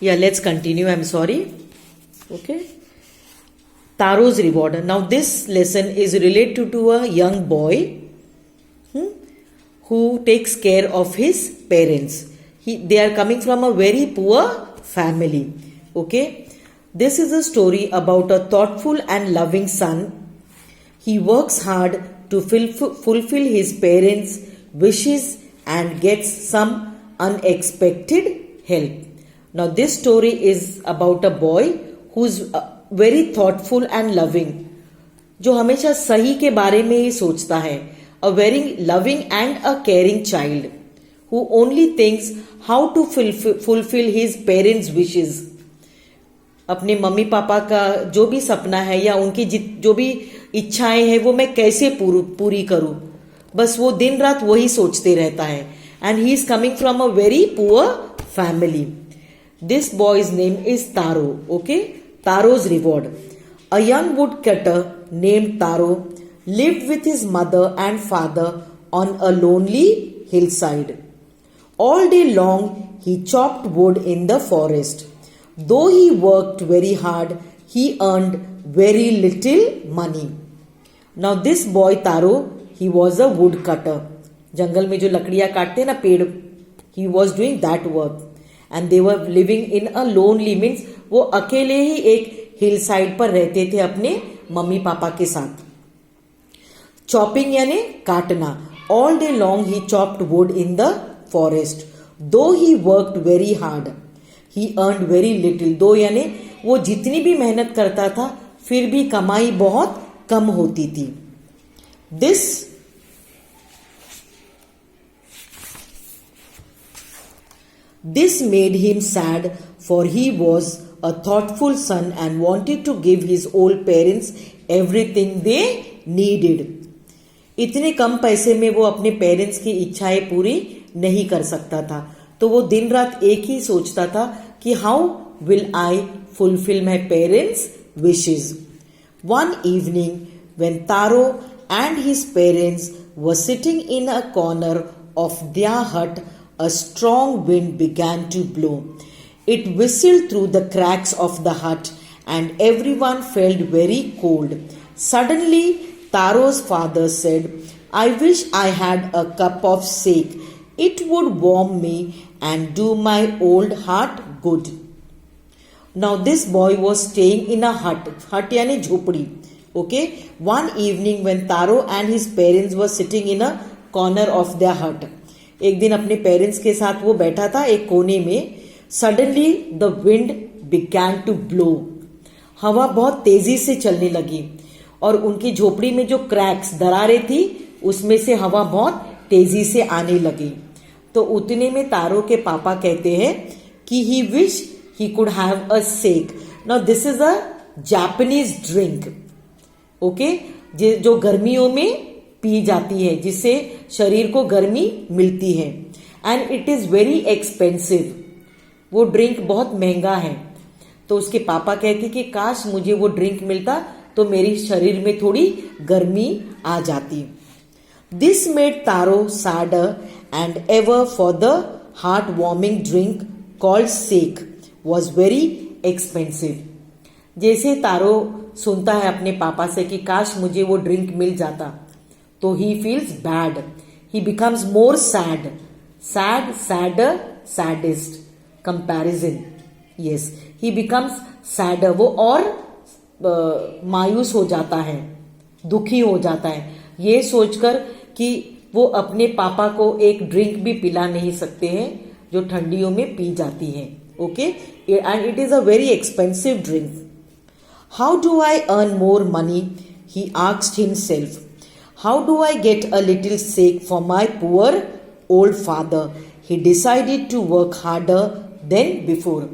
Yeah, let's continue. I'm sorry. Okay. Taro's reward. Now, this lesson is related to a young boy who takes care of his parents. They are coming from a very poor family. Okay. This is a story about a thoughtful and loving son. He works hard to fulfill his parents' wishes and gets some unexpected help. Now, this story is about a boy who's very thoughtful and loving, जो हमेशा सही के बारे में ही सोचता है. A very loving and a caring child who only thinks how to fulfill his parents' wishes. अपने mummy papa का जो भी सपना है या उनकी जो भी इच्छाएं हैं वो मैं कैसे पूरी करूं, बस वो दिन रात वही सोचते रहता है. And he is coming from a very poor family. This boy's name is Taro. Okay. Taro's reward. A young wood cutter named Taro lived with his mother and father on a lonely hillside. All day long he chopped wood in the forest. Though he worked very hard, he earned very little money. Now this boy Taro, he was a woodcutter. जंगल में जो लकड़ियां काटते हैं ना पेड़, he was doing that work. And they were living in a lonely means वो अकेले ही एक हिल साइड पर रहते थे अपने मम्मी पापा के साथ. चॉपिंग यानी काटना. All day long he chopped wood in the forest. Though he worked very hard, he earned very little. Though यानी वो जितनी भी मेहनत करता था फिर भी कमाई बहुत कम होती थी. This made him sad, for he was a thoughtful son and wanted to give his old parents everything they needed. इतने कम पैसे में वो अपने पेरेंट्स की इच्छाएं पूरी नहीं कर सकता था, तो वो दिन रात एक ही सोचता था कि how will I fulfil my parents wishes. One evening when taro and his parents were sitting in a corner of their हट, a strong wind began to blow. It whistled through the cracks of the hut and everyone felt very cold. Suddenly, Taro's father said, I wish I had a cup of sake. It would warm me and do my old heart good. Now this boy was staying in a hut. Hut यानी झोपड़ी. Okay. One evening when Taro and his parents were sitting in a corner of their hut. एक दिन अपने parents के साथ वो बैठा था एक कोने में. Suddenly the wind began to blow. हवा बहुत तेजी से चलने लगी और उनकी झोपड़ी में जो क्रैक्स दरारें थी उसमें से हवा बहुत तेजी से आने लगी. तो उतने में तारो के पापा कहते हैं कि he wish he could have a sake. Now this is a Japanese drink. Okay. जो गर्मियों में पी जाती है, जिससे शरीर को गर्मी मिलती है. And it is very expensive. वो ड्रिंक बहुत महंगा है. तो उसके पापा कहते कि काश मुझे वो ड्रिंक मिलता तो मेरी शरीर में थोड़ी गर्मी आ जाती. This made Taro sadder and ever for the heart warming drink called sake was very expensive. जैसे तारो सुनता है अपने पापा से कि काश मुझे वो ड्रिंक मिल जाता, तो he feels bad. He becomes more sad. Sad, sadder, saddest. Comparison. Yes. He becomes sadder. वो और मायूस हो जाता है, दुखी हो जाता है, ये सोचकर कि वो अपने पापा को एक ड्रिंक भी पिला नहीं सकते हैं जो ठंडियों में पी जाती है. Okay. And it is a very expensive drink. How do I earn more money? He asked himself. How do I get a little sake for my poor old father? He decided to work harder than before.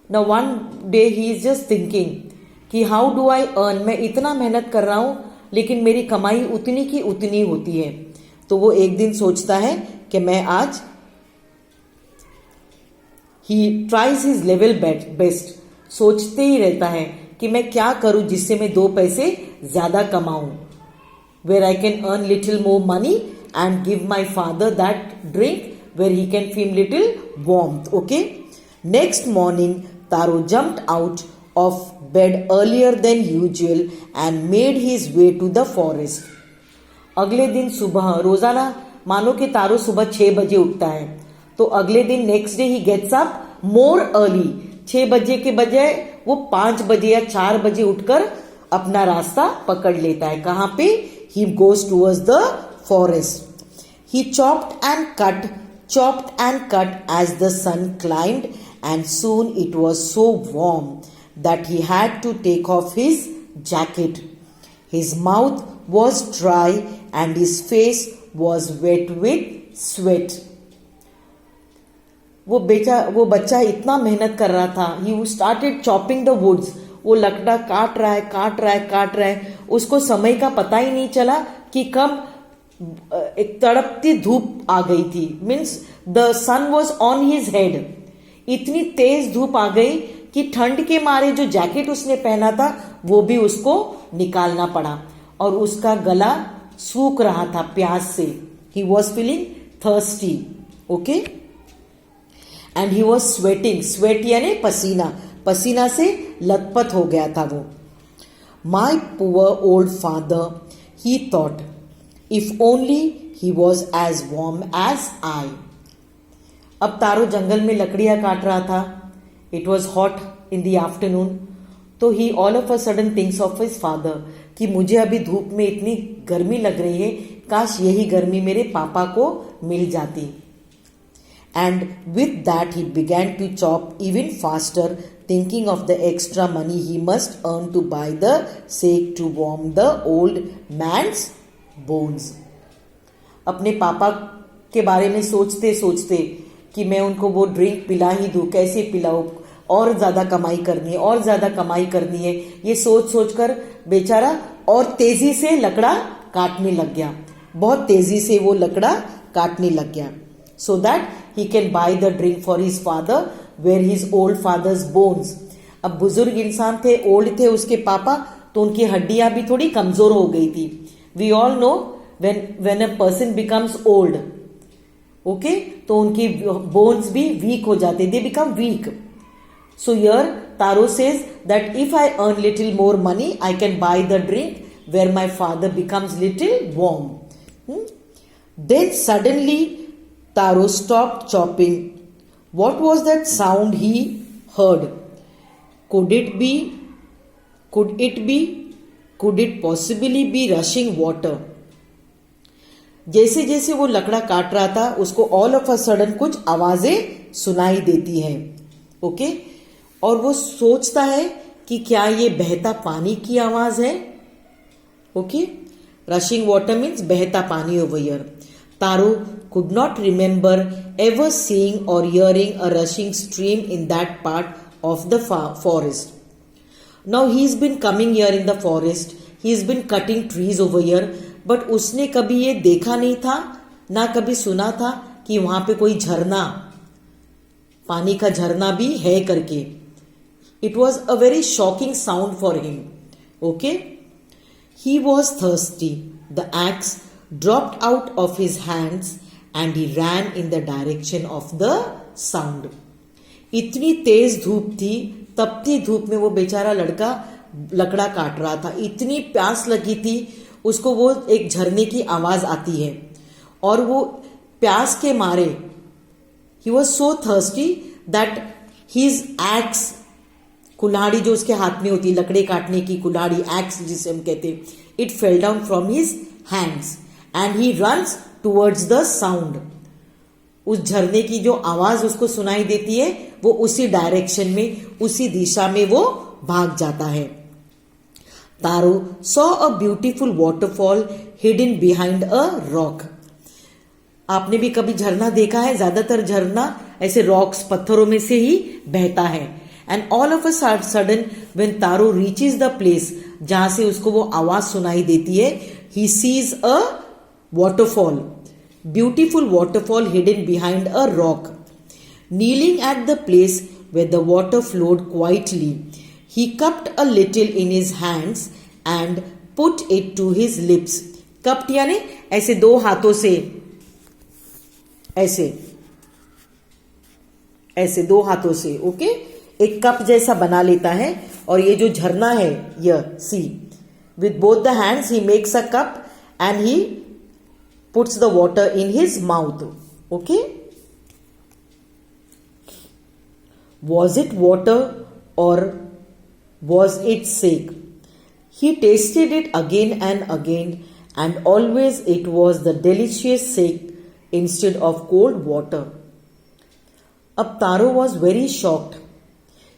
Now one day he is just thinking कि how do I earn? मैं इतना मेहनत कर रहा हूं लेकिन मेरी कमाई उतनी की उतनी होती है. तो वो एक दिन सोचता है कि मैं आज he tries his level best. सोचते ही रहता है कि मैं क्या करूं जिससे मैं 2 पैसे ज्यादा कमाऊं, where I can earn little more money and give my father that drink where he can feel little warmth. Okay. Next morning, Taro jumped out of bed earlier than usual and made his way to the forest. अगले दिन सुबह, रोजाना मानो कि तारो सुबह 6 बजे उठता है, तो अगले दिन नेक्स्ट डे ही गेट्स अप मोर अर्ली. 6 बजे के बजाय वो 5 बजे या 4 बजे उठकर अपना रास्ता पकड़ लेता है. कहां पे? He goes towards the forest. He chopped and cut as the sun climbed, and soon it was so warm that he had to take off his jacket. His mouth was dry and his face was wet with sweat. वो बच्चा इतना मेहनत कर रहा था. He started chopping the woods. वो लकड़ा काट रहा है. उसको समय का पता ही नहीं चला कि कब एक तड़पती धूप आ गई थी. Means the sun was on his head. इतनी तेज धूप आ गई कि ठंड के मारे जो जैकेट उसने पहना था वो भी उसको निकालना पड़ा, और उसका गला सूख रहा था प्यास से. He was feeling thirsty. Okay. And he was sweating. Sweat यानी पसीना. पसीना से लथपथ हो गया था वो. माई poor old father, he thought, If only he was as warm as I. अब तारो जंगल में लकड़ियां काट रहा था. It was hot in the afternoon. तो he all of a sudden thinks of his father कि मुझे अभी धूप में इतनी गर्मी लग रही है, काश यही गर्मी मेरे पापा को मिल जाती. And with that he began to chop even faster, thinking of the extra money he must earn to buy the sake to warm the old man's bones. अपने पापा के बारे में सोचते सोचते कि मैं उनको वो ड्रिंक पिला ही दूं, कैसे पिलाऊं, और ज्यादा कमाई करनी है, ये सोच सोचकर बेचारा और तेजी से लकड़ा काटने लग गया. बहुत तेजी से वो लकड़ा काटने लग गया. So that he can buy the drink for his father where his old father's bones. अब बुजुर्ग इंसान थे, ओल्ड थे उसके पापा, तो उनकी हड्डियां भी थोड़ी कमजोर हो गई थी. We all know when a person becomes old, okay, तो उनकी bones भी weak हो जाते, they become weak. So here Taro says that if I earn little more money, I can buy the drink where my father becomes little warm. Then suddenly Taro stopped chopping. What was that sound he heard? Could it possibly be rushing water? जैसे जैसे वो लकड़ा काट रहा था उसको all of a sudden कुछ आवाजें सुनाई देती हैं. ओके. और वो सोचता है कि क्या ये बहता पानी की आवाज है. ओके. रशिंग वाटर मीन्स बहता पानी over here. Taro could not remember ever seeing or hearing a rushing stream in that part of the forest. Now he's been coming here in the forest, he's been cutting trees over here, but उसने कभी ये देखा नहीं था, ना कभी सुना था कि वहां पे कोई झरना, पानी का झरना भी है करके. It was a very shocking sound for him. Okay? He was thirsty. The axe dropped out of his hands and he ran in the direction of the sound. इतनी तेज धूप थी, तपती धूप में वो बेचारा लड़का लकड़ा काट रहा था. इतनी प्यास लगी थी उसको, वो एक झरने की आवाज आती है और वो प्यास के मारे he was so thirsty that his ex, कुल्हाड़ी जो उसके हाथ में होती है, लकड़े काटने की कुल्हाड़ी, एक्स जिसे हम कहते हैं, it fell down from his hands and he runs towards the sound. उस झरने की जो आवाज उसको सुनाई देती है वो उसी डायरेक्शन में, उसी दिशा में वो भाग जाता है. Taro saw a beautiful waterfall hidden behind a rock. आपने भी कभी झरना देखा है? ज्यादातर झरना ऐसे रॉक्स, पत्थरों में से ही बहता है. And all of a sudden when taro reaches the place जहां से उसको वो आवाज सुनाई देती है, he sees a waterfall, beautiful waterfall hidden behind a rock. Kneeling at the place where the water flowed quietly, he cupped a little in his hands and put it to his lips. Cupped यानी ऐसे दो हाथों से ऐसे ऐसे 2 हाथों से, okay, एक कप जैसा बना लेता है, और ये जो झरना है ये सी, with both the hands he makes a cup and he puts the water in his mouth, okay. Was it water or was it sake? He tasted it again and again, and always it was the delicious sake instead of cold water. Ab Taro was very shocked.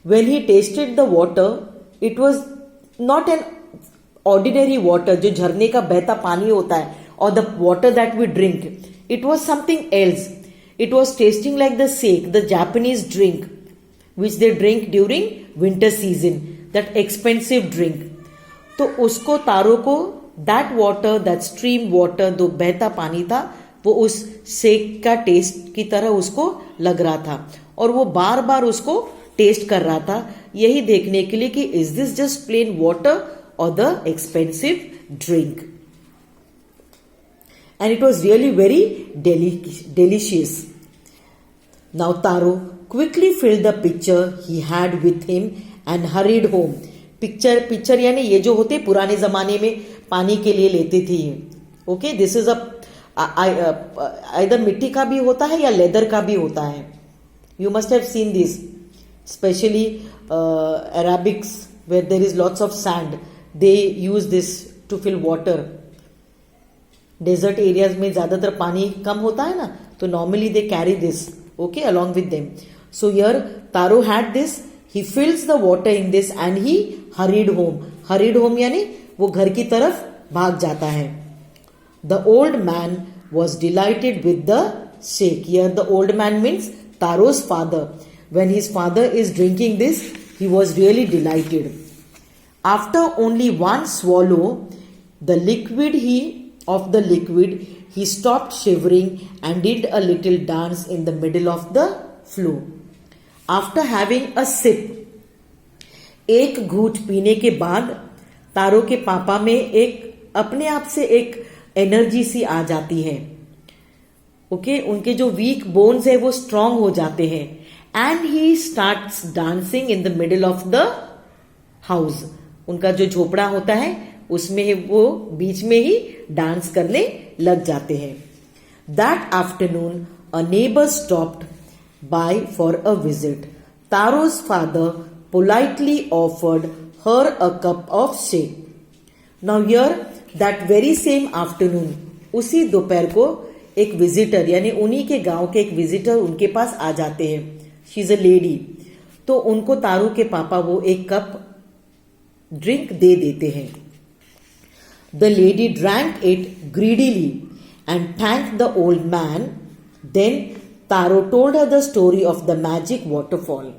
When he tasted the water, it was not an ordinary water, जो झरने का बहता पानी होता है, or the water that we drink. It was something else. It was tasting like the sake, the Japanese drink, which they drink during winter season, that expensive drink. तो उसको तारो को that water, that stream water, जो बहता पानी था, वो उस सेक का टेस्ट की तरह उसको लग रहा था, और वो बार बार उसको टेस्ट कर रहा था, यही देखने के लिए कि is this just plain water और the expensive drink. And it was really very delicious. Now Taro quickly filled the pitcher he had with him and hurried home. Picture यानी ये जो होते पुराने जमाने में पानी के लिए लेते थे ये, ओके. दिस इज इधर मिट्टी का भी होता है या लेदर का भी होता है. You must have seen this, specially Arabics where there is lots of sand, they use this to fill water. Desert areas में ज्यादातर पानी कम होता है ना, तो normally they carry this, okay, along with them. So here Taro had this, he fills the water in this and he hurried home. Hurried home यानी वो घर की तरफ भाग जाता है. The old man was delighted with the shake. Here the old man means Taro's father. When his father is drinking this, he was really delighted. After only one swallow, the liquid he stopped shivering and did a little dance in the middle of the floor. After having a sip, एक घूंट पीने के बाद तारो के पापा में एक अपने आप से एक एनर्जी सी आ जाती है, ओके. उनके जो वीक बोन्स है वो स्ट्रांग हो जाते हैं, and he starts dancing in the middle of the house. उनका जो झोपड़ा होता है उसमें वो बीच में ही डांस करने लग जाते हैं. That afternoon a neighbour stopped by for a visit. Taro's father politely offered her a cup of sake. Now here that very same afternoon, उसी दोपहर को एक विजिटर यानी उन्हीं के गांव के एक विजिटर उनके पास आ जाते हैं. She is a lady. तो उनको तारू के पापा वो एक कप ड्रिंक दे देते हैं. The lady drank it greedily and thanked the old man. Then Taro told her the story of the magic waterfall.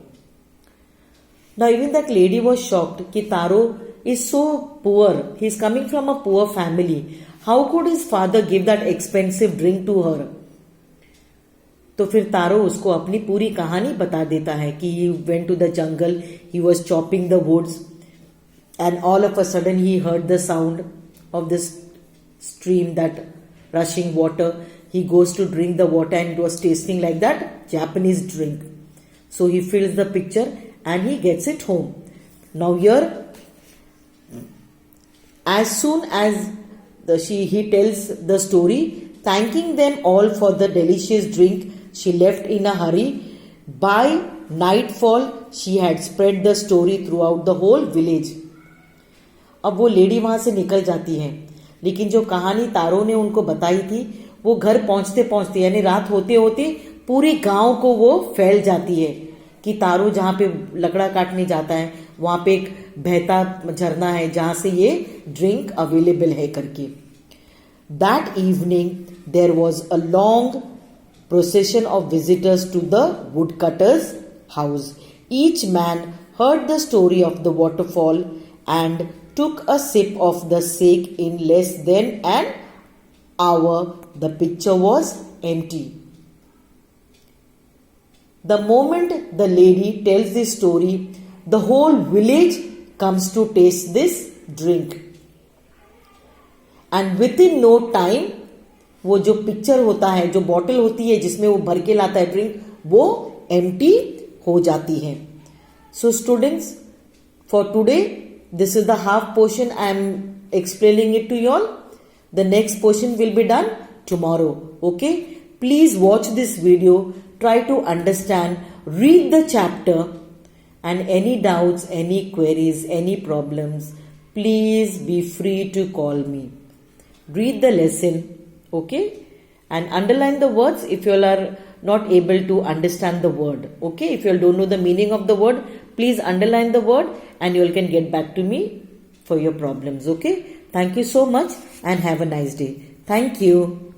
Now even that lady was shocked कि Taro is so poor. He is coming from a poor family. How could his father give that expensive drink to her? तो फिर तारो उसको अपनी पूरी कहानी बता देता है कि he went to the jungle, he was chopping the woods, and all of a sudden he heard the sound of this stream, that rushing water. He goes to drink the water and it was tasting like that Japanese drink. So he fills the pitcher and he gets it home. Now here, as soon as he tells the story, thanking them all for the delicious drink, she left in a hurry. By nightfall, she had spread the story throughout the whole village. अब वो lady वहां से निकल जाती है, लेकिन जो कहानी तारो ने उनको बताई थी वो घर पहुंचते पहुंचते यानी रात होते होते पूरे गांव को वो फैल जाती है कि तारो जहां पे लकड़ा काटने जाता है वहां पे एक बहता झरना है जहां से ये ड्रिंक अवेलेबल है करके. That evening there was a long procession of visitors to the woodcutter's house. Each man heard the story of the waterfall and took a sip of the sake. In less than an hour, the pitcher was empty. The moment the lady tells this story, the whole village comes to taste this drink. And within no time, वो जो picture होता है, जो bottle होती है जिसमें वो भर के लाता है ड्रिंक, वो एम्प्टी हो जाती है. So students, for today, this is the half portion I am explaining it to you all. The next portion will be done tomorrow. Okay? Please watch this video. Try to understand. Read the chapter. And any doubts, any queries, any problems, please be free to call me. Read the lesson. Okay? And underline the words if you all are not able to understand the word. Okay? If you all don't know the meaning of the word, please underline the word and you all can get back to me for your problems. Okay? Thank you so much and have a nice day. Thank you.